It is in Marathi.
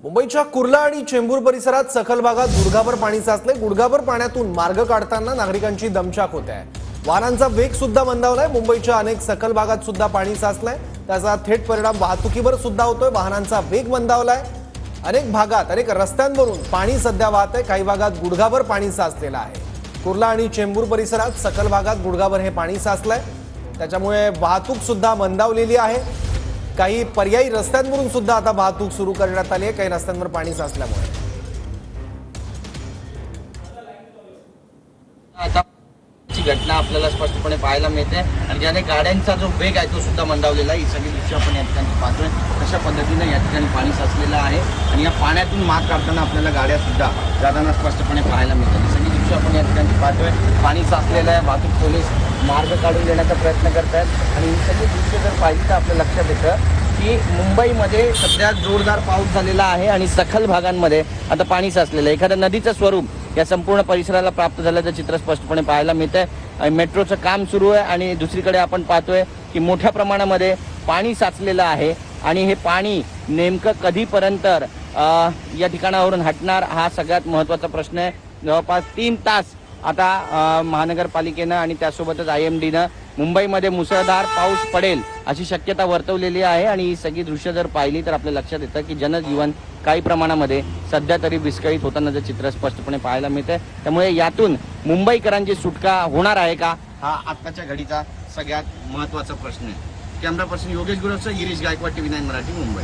मुंबईच्या कुर्ला आणि चेंबूर परिसरात सखल भागात गुडघाभर पाणी साचले। गुडघाभर पाण्यातून मार्ग काढताना नागरिकांची दमछाक होते आहे। वाहनांचा वेग सुद्धा मंदावलाय। मुंबईच्या अनेक सखल भागात सुद्धा पाणी साचलंय, त्याचा थेट परिणाम वाहतुकीवर सुद्धा होतोय। वाहनांचा वेग मंदावलाय। अनेक भागात अनेक रस्त्यांवरून पाणी सध्या वाहतंय। काही भागात गुडघाभर पाणी साचलेलं आहे। कुर्ला आणि चेंबूर परिसरात सखल भागात गुडघाभर हे पाणी साचलंय, त्याच्यामुळे वाहतूक सुद्धा मंदावलेली आहे। काही पर्यायी रस्त्यांवरून सुद्धा आता वाहतूक सुरू करण्यात आली आहे। काही रस्त्यांवर पाणी साचल्यामुळे आता घटना आपल्याला स्पष्टपणे पाहायला मिळते आणि ज्याने गाड्यांचा जो वेग आहे तो सुद्धा मंदावलेला आहे। ही सगळी दृश्य आपण या ठिकाणी पाहतोय। कशा पद्धतीने या ठिकाणी पाणी साचलेलं आहे आणि या पाण्यातून मार्ग काढताना आपल्याला गाड्या सुद्धा जाताना स्पष्टपणे पाहायला मिळतात। ही सगळी दृश्य आपण या ठिकाणी पाहतोय। पाणी साचलेलं आहे, वाहतूक पोलीस मार्ग काढून देण्याचा प्रयत्न करत आहेत आणि ही सगळी दृश्य जर पाहिली तर आपल्या लक्षात येतं की मुंबईमध्ये सध्या जोरदार पाऊस झालेला आहे आणि सखल भागांमध्ये आता पाणी साचलेलं आहे। एखाद्या नदीचं स्वरूप या संपूर्ण परिसराला प्राप्त झाल्याचं चित्र स्पष्टपणे पाहायला मिळतंय। मेट्रोचं काम सुरू आहे आणि दुसरीकडे आपण पाहतोय की मोठ्या प्रमाणामध्ये पाणी साचलेलं आहे आणि हे पाणी नेमकं कधीपर्यंत या ठिकाणावरून हटणार हा सगळ्यात महत्त्वाचा प्रश्न आहे। जवळपास 3 तास आता महानगरपालिकेनं आणि त्यासोबतच IMDनं मुंबईमध्ये मुसळधार पाऊस पडेल अशी शक्यता वर्तवलेली आहे आणि ही सगळी दृश्य जर पाहिली तर आपल्या लक्षात येतं की जनजीवन काही प्रमाणामध्ये सध्या तरी विस्कळीत होतानाचं चित्र स्पष्टपणे पाहायला मिळतंय। त्यामुळे यातून मुंबईकरांची सुटका होणार आहे का हा आत्ताच्या घडीचा सगळ्यात महत्त्वाचा प्रश्न आहे। कॅमेरा पर्सन योगेश गुरवसह गिरीश गायकवाड, TV9 मराठी, मुंबई।